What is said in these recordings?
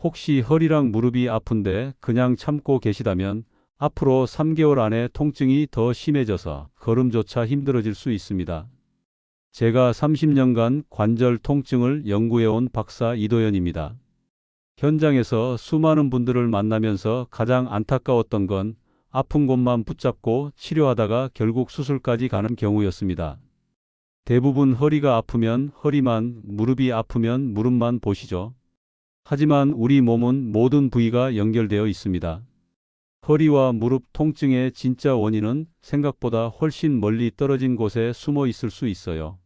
혹시 허리랑 무릎이 아픈데 그냥 참고 계시다면 앞으로 3개월 안에 통증이 더 심해져서 걸음조차 힘들어질 수 있습니다. 제가 30년간 관절 통증을 연구해온 박사 이도현입니다. 현장에서 수많은 분들을 만나면서 가장 안타까웠던 건 아픈 곳만 붙잡고 치료하다가 결국 수술까지 가는 경우였습니다. 대부분 허리가 아프면 허리만, 무릎이 아프면 무릎만 보시죠. 하지만 우리 몸은 모든 부위가 연결되어 있습니다. 허리와 무릎 통증의 진짜 원인은 생각보다 훨씬 멀리 떨어진 곳에 숨어 있을 수 있어요.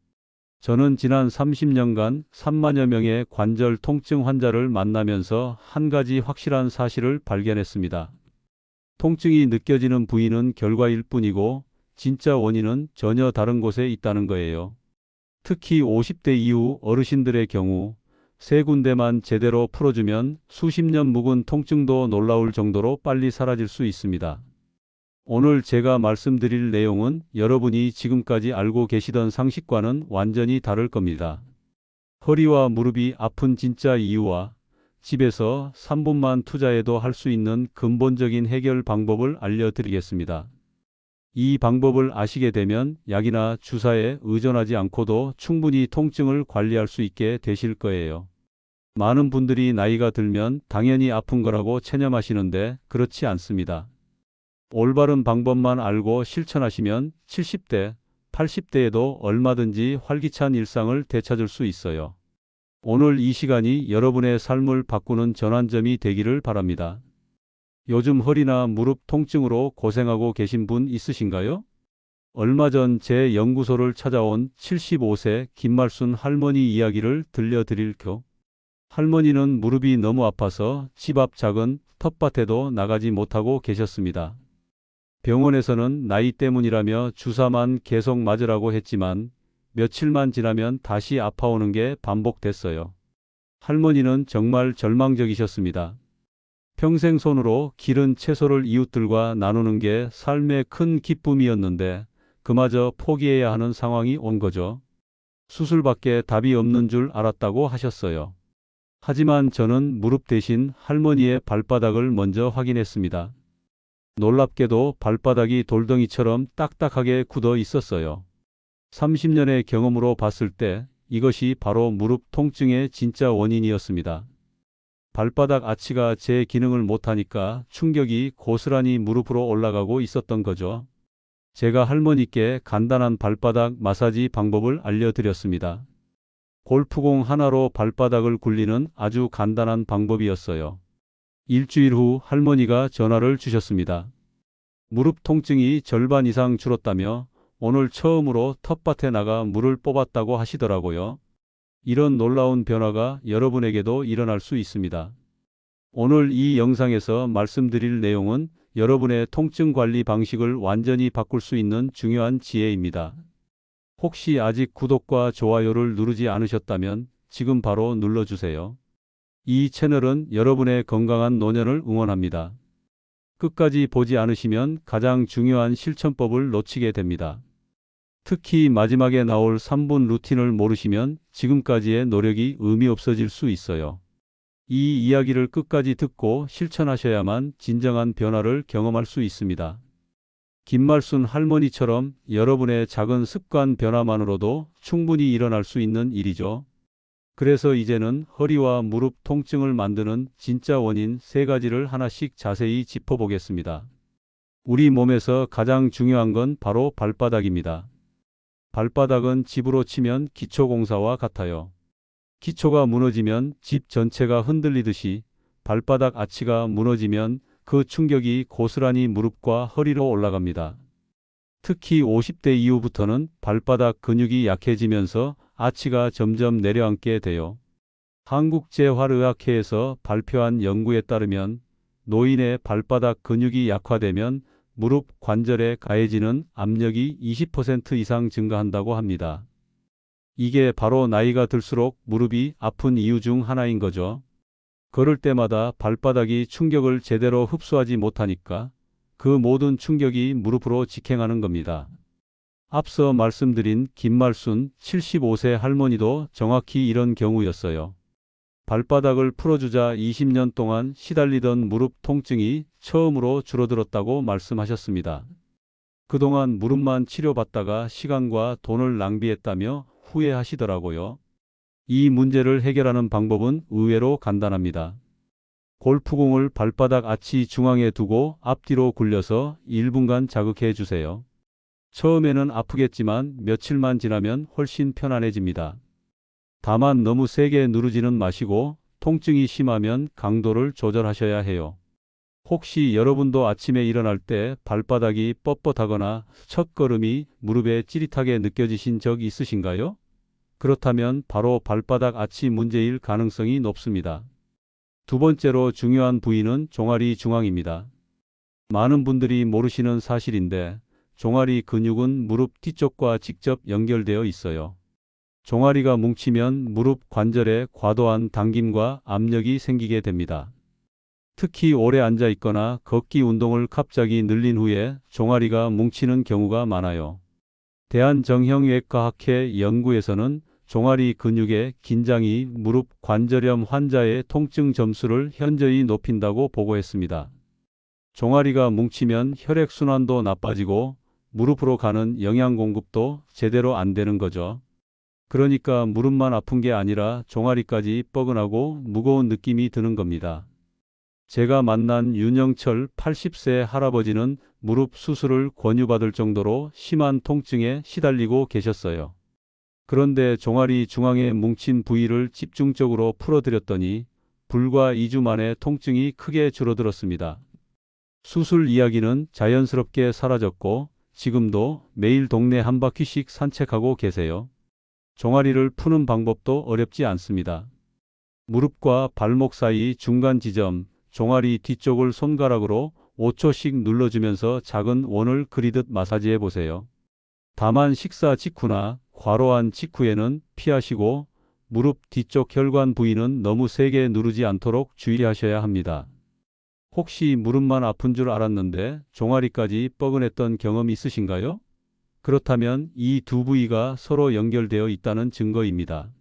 저는 지난 30년간 3만여 명의 관절 통증 환자를 만나면서 한 가지 확실한 사실을 발견했습니다. 통증이 느껴지는 부위는 결과일 뿐이고 진짜 원인은 전혀 다른 곳에 있다는 거예요. 특히 50대 이후 어르신들의 경우 세 군데만 제대로 풀어주면 수십 년 묵은 통증도 놀라울 정도로 빨리 사라질 수 있습니다. 오늘 제가 말씀드릴 내용은 여러분이 지금까지 알고 계시던 상식과는 완전히 다를 겁니다. 허리와 무릎이 아픈 진짜 이유와 집에서 3분만 투자해도 할 수 있는 근본적인 해결 방법을 알려드리겠습니다. 이 방법을 아시게 되면 약이나 주사에 의존하지 않고도 충분히 통증을 관리할 수 있게 되실 거예요. 많은 분들이 나이가 들면 당연히 아픈 거라고 체념하시는데 그렇지 않습니다. 올바른 방법만 알고 실천하시면 70대, 80대에도 얼마든지 활기찬 일상을 되찾을 수 있어요. 오늘 이 시간이 여러분의 삶을 바꾸는 전환점이 되기를 바랍니다. 요즘 허리나 무릎 통증으로 고생하고 계신 분 있으신가요? 얼마 전 제 연구소를 찾아온 75세 김말순 할머니 이야기를 들려드릴게요. 할머니는 무릎이 너무 아파서 집 앞 작은 텃밭에도 나가지 못하고 계셨습니다. 병원에서는 나이 때문이라며 주사만 계속 맞으라고 했지만 며칠만 지나면 다시 아파오는 게 반복됐어요. 할머니는 정말 절망적이셨습니다. 평생 손으로 기른 채소를 이웃들과 나누는 게 삶의 큰 기쁨이었는데 그마저 포기해야 하는 상황이 온 거죠. 수술밖에 답이 없는 줄 알았다고 하셨어요. 하지만 저는 무릎 대신 할머니의 발바닥을 먼저 확인했습니다. 놀랍게도 발바닥이 돌덩이처럼 딱딱하게 굳어 있었어요. 30년의 경험으로 봤을 때 이것이 바로 무릎 통증의 진짜 원인이었습니다. 발바닥 아치가 제 기능을 못하니까 충격이 고스란히 무릎으로 올라가고 있었던 거죠. 제가 할머니께 간단한 발바닥 마사지 방법을 알려드렸습니다. 골프공 하나로 발바닥을 굴리는 아주 간단한 방법이었어요. 일주일 후 할머니가 전화를 주셨습니다. 무릎 통증이 절반 이상 줄었다며 오늘 처음으로 텃밭에 나가 물을 뽑았다고 하시더라고요. 이런 놀라운 변화가 여러분에게도 일어날 수 있습니다. 오늘 이 영상에서 말씀드릴 내용은 여러분의 통증 관리 방식을 완전히 바꿀 수 있는 중요한 지혜입니다. 혹시 아직 구독과 좋아요를 누르지 않으셨다면 지금 바로 눌러주세요. 이 채널은 여러분의 건강한 노년을 응원합니다. 끝까지 보지 않으시면 가장 중요한 실천법을 놓치게 됩니다. 특히 마지막에 나올 3분 루틴을 모르시면 지금까지의 노력이 의미 없어질 수 있어요. 이 이야기를 끝까지 듣고 실천하셔야만 진정한 변화를 경험할 수 있습니다. 김말순 할머니처럼 여러분의 작은 습관 변화만으로도 충분히 일어날 수 있는 일이죠. 그래서 이제는 허리와 무릎 통증을 만드는 진짜 원인 3가지를 하나씩 자세히 짚어보겠습니다. 우리 몸에서 가장 중요한 건 바로 발바닥입니다. 발바닥은 집으로 치면 기초공사와 같아요. 기초가 무너지면 집 전체가 흔들리듯이 발바닥 아치가 무너지면 그 충격이 고스란히 무릎과 허리로 올라갑니다. 특히 50대 이후부터는 발바닥 근육이 약해지면서 아치가 점점 내려앉게 돼요. 한국재활의학회에서 발표한 연구에 따르면 노인의 발바닥 근육이 약화되면 무릎 관절에 가해지는 압력이 20% 이상 증가한다고 합니다. 이게 바로 나이가 들수록 무릎이 아픈 이유 중 하나인 거죠. 걸을 때마다 발바닥이 충격을 제대로 흡수하지 못하니까 그 모든 충격이 무릎으로 직행하는 겁니다. 앞서 말씀드린 김말순 75세 할머니도 정확히 이런 경우였어요. 발바닥을 풀어주자 20년 동안 시달리던 무릎 통증이 처음으로 줄어들었다고 말씀하셨습니다. 그동안 무릎만 치료받다가 시간과 돈을 낭비했다며 후회하시더라고요. 이 문제를 해결하는 방법은 의외로 간단합니다. 골프공을 발바닥 아치 중앙에 두고 앞뒤로 굴려서 1분간 자극해 주세요. 처음에는 아프겠지만 며칠만 지나면 훨씬 편안해집니다. 다만 너무 세게 누르지는 마시고 통증이 심하면 강도를 조절하셔야 해요. 혹시 여러분도 아침에 일어날 때 발바닥이 뻣뻣하거나 첫걸음이 무릎에 찌릿하게 느껴지신 적 있으신가요? 그렇다면 바로 발바닥 아치 문제일 가능성이 높습니다. 두 번째로 중요한 부위는 종아리 중앙입니다. 많은 분들이 모르시는 사실인데 종아리 근육은 무릎 뒤쪽과 직접 연결되어 있어요. 종아리가 뭉치면 무릎 관절에 과도한 당김과 압력이 생기게 됩니다. 특히 오래 앉아 있거나 걷기 운동을 갑자기 늘린 후에 종아리가 뭉치는 경우가 많아요. 대한정형외과학회 연구에서는 종아리 근육의 긴장이 무릎 관절염 환자의 통증 점수를 현저히 높인다고 보고했습니다. 종아리가 뭉치면 혈액순환도 나빠지고 무릎으로 가는 영양 공급도 제대로 안 되는 거죠. 그러니까 무릎만 아픈 게 아니라 종아리까지 뻐근하고 무거운 느낌이 드는 겁니다. 제가 만난 윤영철 80세 할아버지는 무릎 수술을 권유받을 정도로 심한 통증에 시달리고 계셨어요. 그런데 종아리 중앙에 뭉친 부위를 집중적으로 풀어드렸더니 불과 2주 만에 통증이 크게 줄어들었습니다. 수술 이야기는 자연스럽게 사라졌고 지금도 매일 동네 한 바퀴씩 산책하고 계세요. 종아리를 푸는 방법도 어렵지 않습니다. 무릎과 발목 사이 중간 지점, 종아리 뒤쪽을 손가락으로 5초씩 눌러주면서 작은 원을 그리듯 마사지해 보세요. 다만 식사 직후나 과로한 직후에는 피하시고 무릎 뒤쪽 혈관 부위는 너무 세게 누르지 않도록 주의하셔야 합니다. 혹시 무릎만 아픈 줄 알았는데 종아리까지 뻐근했던 경험 있으신가요? 그렇다면 이 두 부위가 서로 연결되어 있다는 증거입니다.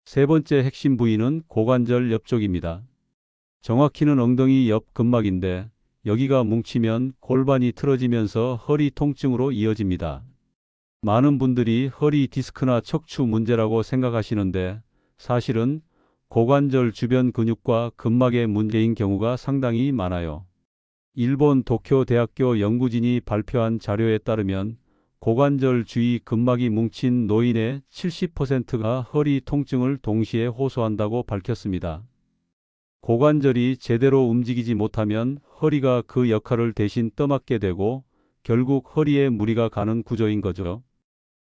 세 번째 핵심 부위는 고관절 옆쪽입니다. 정확히는 엉덩이 옆 근막인데 여기가 뭉치면 골반이 틀어지면서 허리 통증으로 이어집니다. 많은 분들이 허리 디스크나 척추 문제라고 생각하시는데 사실은 고관절 주변 근육과 근막의 문제인 경우가 상당히 많아요. 일본 도쿄 대학교 연구진이 발표한 자료에 따르면 고관절 주위 근막이 뭉친 노인의 70%가 허리 통증을 동시에 호소한다고 밝혔습니다. 고관절이 제대로 움직이지 못하면 허리가 그 역할을 대신 떠맡게 되고 결국 허리에 무리가 가는 구조인 거죠.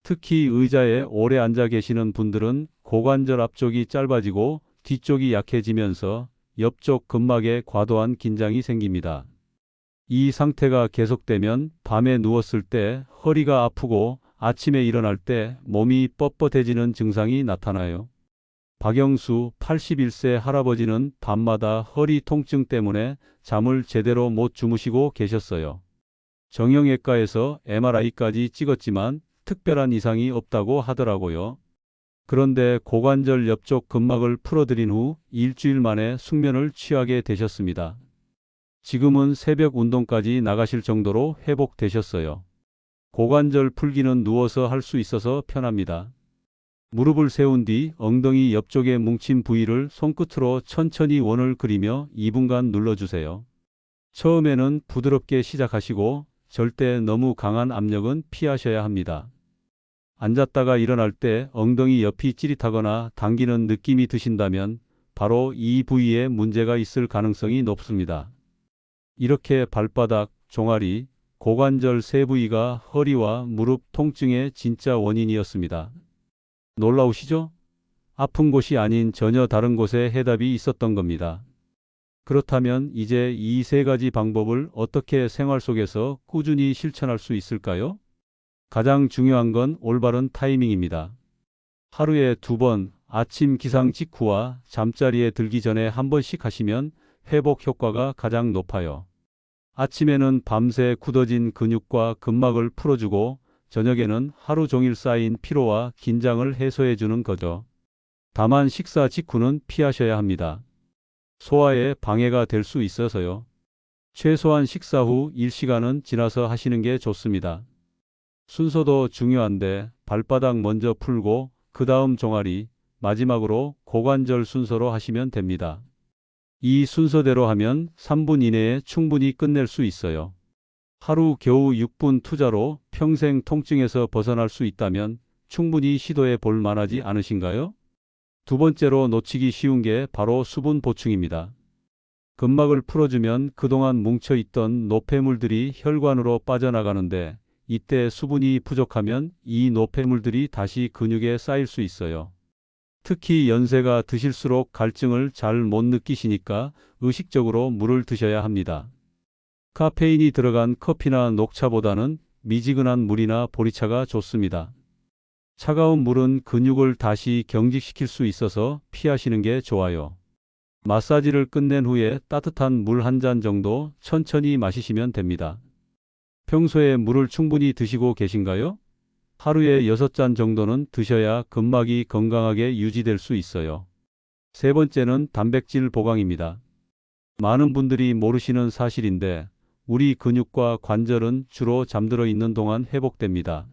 특히 의자에 오래 앉아 계시는 분들은 고관절 앞쪽이 짧아지고 뒤쪽이 약해지면서 옆쪽 근막에 과도한 긴장이 생깁니다. 이 상태가 계속되면 밤에 누웠을 때 허리가 아프고 아침에 일어날 때 몸이 뻣뻣해지는 증상이 나타나요. 박영수 81세 할아버지는 밤마다 허리 통증 때문에 잠을 제대로 못 주무시고 계셨어요. 정형외과에서 MRI까지 찍었지만 특별한 이상이 없다고 하더라고요. 그런데 고관절 옆쪽 근막을 풀어드린 후 일주일 만에 숙면을 취하게 되셨습니다. 지금은 새벽 운동까지 나가실 정도로 회복되셨어요. 고관절 풀기는 누워서 할 수 있어서 편합니다. 무릎을 세운 뒤 엉덩이 옆쪽에 뭉친 부위를 손끝으로 천천히 원을 그리며 2분간 눌러주세요. 처음에는 부드럽게 시작하시고 절대 너무 강한 압력은 피하셔야 합니다. 앉았다가 일어날 때 엉덩이 옆이 찌릿하거나 당기는 느낌이 드신다면 바로 이 부위에 문제가 있을 가능성이 높습니다. 이렇게 발바닥, 종아리, 고관절 세 부위가 허리와 무릎 통증의 진짜 원인이었습니다. 놀라우시죠? 아픈 곳이 아닌 전혀 다른 곳에 해답이 있었던 겁니다. 그렇다면 이제 이 세 가지 방법을 어떻게 생활 속에서 꾸준히 실천할 수 있을까요? 가장 중요한 건 올바른 타이밍입니다. 하루에 2번, 아침 기상 직후와 잠자리에 들기 전에 한 번씩 하시면 회복 효과가 가장 높아요. 아침에는 밤새 굳어진 근육과 근막을 풀어주고 저녁에는 하루 종일 쌓인 피로와 긴장을 해소해 주는 거죠. 다만 식사 직후는 피하셔야 합니다. 소화에 방해가 될 수 있어서요. 최소한 식사 후 1시간은 지나서 하시는 게 좋습니다. 순서도 중요한데 발바닥 먼저 풀고 그 다음 종아리, 마지막으로 고관절 순서로 하시면 됩니다. 이 순서대로 하면 3분 이내에 충분히 끝낼 수 있어요. 하루 겨우 6분 투자로 평생 통증에서 벗어날 수 있다면 충분히 시도해 볼 만하지 않으신가요? 두 번째로 놓치기 쉬운 게 바로 수분 보충입니다. 근막을 풀어주면 그동안 뭉쳐있던 노폐물들이 혈관으로 빠져나가는데 이때 수분이 부족하면 이 노폐물들이 다시 근육에 쌓일 수 있어요. 특히 연세가 드실수록 갈증을 잘 못 느끼시니까 의식적으로 물을 드셔야 합니다. 카페인이 들어간 커피나 녹차보다는 미지근한 물이나 보리차가 좋습니다. 차가운 물은 근육을 다시 경직시킬 수 있어서 피하시는 게 좋아요. 마사지를 끝낸 후에 따뜻한 물 한 잔 정도 천천히 마시시면 됩니다. 평소에 물을 충분히 드시고 계신가요? 하루에 6잔 정도는 드셔야 근막이 건강하게 유지될 수 있어요. 세 번째는 단백질 보강입니다. 많은 분들이 모르시는 사실인데 우리 근육과 관절은 주로 잠들어 있는 동안 회복됩니다.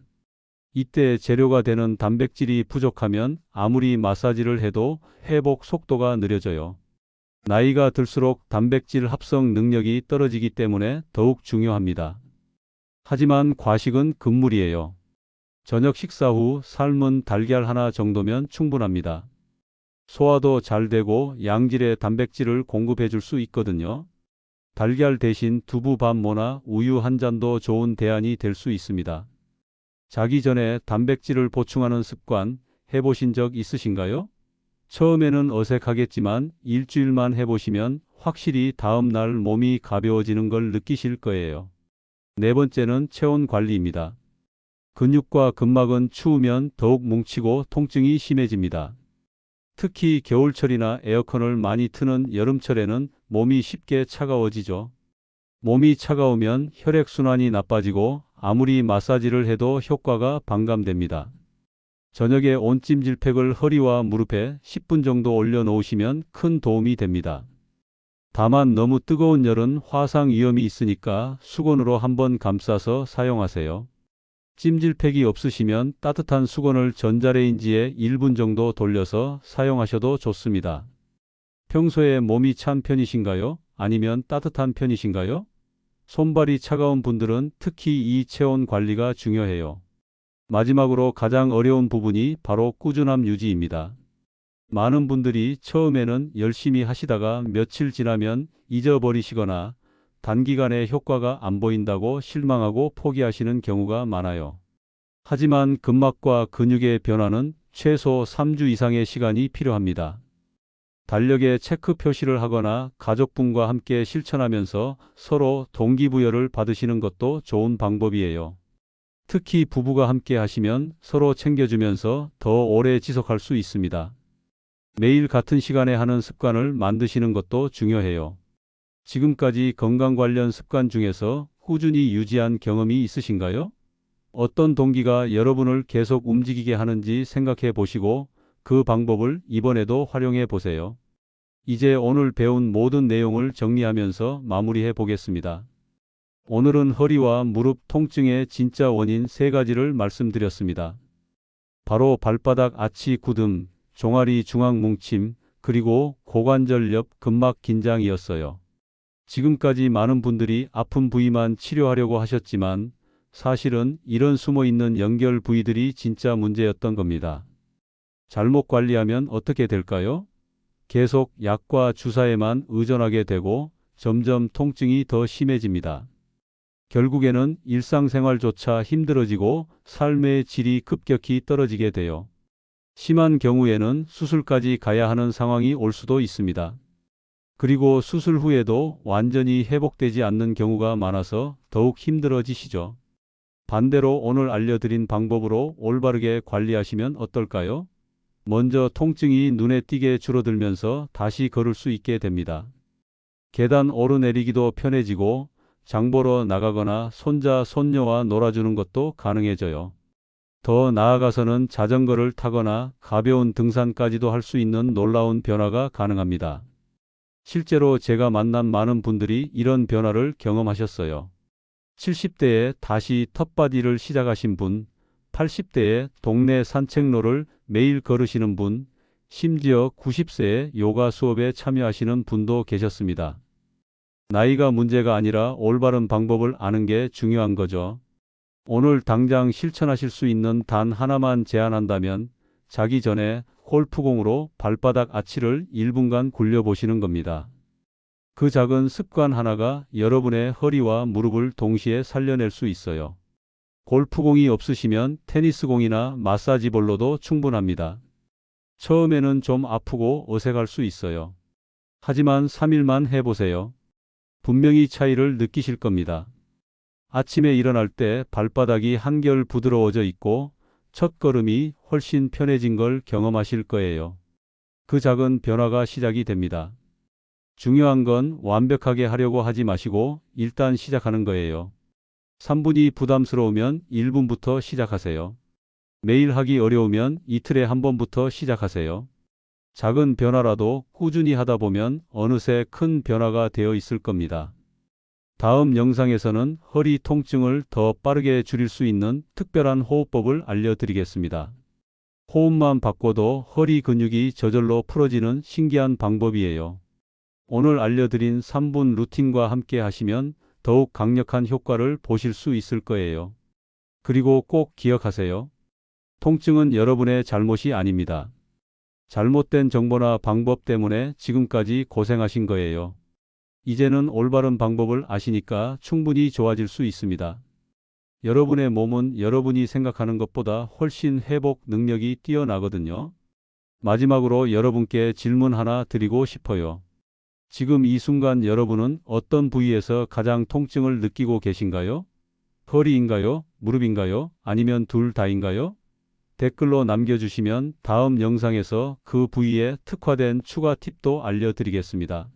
이때 재료가 되는 단백질이 부족하면 아무리 마사지를 해도 회복 속도가 느려져요. 나이가 들수록 단백질 합성 능력이 떨어지기 때문에 더욱 중요합니다. 하지만 과식은 금물이에요. 저녁 식사 후 삶은 달걀 하나 정도면 충분합니다. 소화도 잘 되고 양질의 단백질을 공급해 줄 수 있거든요. 달걀 대신 두부 반모나 우유 한 잔도 좋은 대안이 될 수 있습니다. 자기 전에 단백질을 보충하는 습관 해보신 적 있으신가요? 처음에는 어색하겠지만 일주일만 해보시면 확실히 다음 날 몸이 가벼워지는 걸 느끼실 거예요. 네 번째는 체온 관리입니다. 근육과 근막은 추우면 더욱 뭉치고 통증이 심해집니다. 특히 겨울철이나 에어컨을 많이 트는 여름철에는 몸이 쉽게 차가워지죠. 몸이 차가우면 혈액순환이 나빠지고 아무리 마사지를 해도 효과가 반감됩니다. 저녁에 온찜질팩을 허리와 무릎에 10분 정도 올려놓으시면 큰 도움이 됩니다. 다만 너무 뜨거운 열은 화상 위험이 있으니까 수건으로 한번 감싸서 사용하세요. 찜질팩이 없으시면 따뜻한 수건을 전자레인지에 1분 정도 돌려서 사용하셔도 좋습니다. 평소에 몸이 찬 편이신가요? 아니면 따뜻한 편이신가요? 손발이 차가운 분들은 특히 이 체온 관리가 중요해요. 마지막으로 가장 어려운 부분이 바로 꾸준함 유지입니다. 많은 분들이 처음에는 열심히 하시다가 며칠 지나면 잊어버리시거나 단기간에 효과가 안 보인다고 실망하고 포기하시는 경우가 많아요. 하지만 근막과 근육의 변화는 최소 3주 이상의 시간이 필요합니다. 달력에 체크 표시를 하거나 가족분과 함께 실천하면서 서로 동기부여를 받으시는 것도 좋은 방법이에요. 특히 부부가 함께 하시면 서로 챙겨주면서 더 오래 지속할 수 있습니다. 매일 같은 시간에 하는 습관을 만드시는 것도 중요해요. 지금까지 건강 관련 습관 중에서 꾸준히 유지한 경험이 있으신가요? 어떤 동기가 여러분을 계속 움직이게 하는지 생각해 보시고 그 방법을 이번에도 활용해 보세요. 이제 오늘 배운 모든 내용을 정리하면서 마무리해 보겠습니다. 오늘은 허리와 무릎 통증의 진짜 원인 3가지를 말씀드렸습니다. 바로 발바닥 아치 굳음, 종아리 중앙 뭉침, 그리고 고관절 옆 근막 긴장이었어요. 지금까지 많은 분들이 아픈 부위만 치료하려고 하셨지만 사실은 이런 숨어있는 연결 부위들이 진짜 문제였던 겁니다. 잘못 관리하면 어떻게 될까요? 계속 약과 주사에만 의존하게 되고 점점 통증이 더 심해집니다. 결국에는 일상생활조차 힘들어지고 삶의 질이 급격히 떨어지게 돼요. 심한 경우에는 수술까지 가야 하는 상황이 올 수도 있습니다. 그리고 수술 후에도 완전히 회복되지 않는 경우가 많아서 더욱 힘들어지시죠. 반대로 오늘 알려드린 방법으로 올바르게 관리하시면 어떨까요? 먼저 통증이 눈에 띄게 줄어들면서 다시 걸을 수 있게 됩니다. 계단 오르내리기도 편해지고 장 보러 나가거나 손자, 손녀와 놀아주는 것도 가능해져요. 더 나아가서는 자전거를 타거나 가벼운 등산까지도 할 수 있는 놀라운 변화가 가능합니다. 실제로 제가 만난 많은 분들이 이런 변화를 경험하셨어요. 70대에 다시 텃밭일을 시작하신 분, 80대에 동네 산책로를 매일 걸으시는 분, 심지어 90세에 요가 수업에 참여하시는 분도 계셨습니다. 나이가 문제가 아니라 올바른 방법을 아는 게 중요한 거죠. 오늘 당장 실천하실 수 있는 단 하나만 제안한다면 자기 전에 골프공으로 발바닥 아치를 1분간 굴려보시는 겁니다. 그 작은 습관 하나가 여러분의 허리와 무릎을 동시에 살려낼 수 있어요. 골프공이 없으시면 테니스공이나 마사지볼로도 충분합니다. 처음에는 좀 아프고 어색할 수 있어요. 하지만 3일만 해보세요. 분명히 차이를 느끼실 겁니다. 아침에 일어날 때 발바닥이 한결 부드러워져 있고 첫 걸음이 훨씬 편해진 걸 경험하실 거예요. 그 작은 변화가 시작이 됩니다. 중요한 건 완벽하게 하려고 하지 마시고 일단 시작하는 거예요. 3분이 부담스러우면 1분부터 시작하세요. 매일 하기 어려우면 이틀에 한 번부터 시작하세요. 작은 변화라도 꾸준히 하다 보면 어느새 큰 변화가 되어 있을 겁니다. 다음 영상에서는 허리 통증을 더 빠르게 줄일 수 있는 특별한 호흡법을 알려드리겠습니다. 호흡만 바꿔도 허리 근육이 저절로 풀어지는 신기한 방법이에요. 오늘 알려드린 3분 루틴과 함께 하시면 더욱 강력한 효과를 보실 수 있을 거예요. 그리고 꼭 기억하세요. 통증은 여러분의 잘못이 아닙니다. 잘못된 정보나 방법 때문에 지금까지 고생하신 거예요. 이제는 올바른 방법을 아시니까 충분히 좋아질 수 있습니다. 여러분의 몸은 여러분이 생각하는 것보다 훨씬 회복 능력이 뛰어나거든요. 마지막으로 여러분께 질문 하나 드리고 싶어요. 지금 이 순간 여러분은 어떤 부위에서 가장 통증을 느끼고 계신가요? 허리인가요? 무릎인가요? 아니면 둘 다인가요? 댓글로 남겨주시면 다음 영상에서 그 부위에 특화된 추가 팁도 알려드리겠습니다.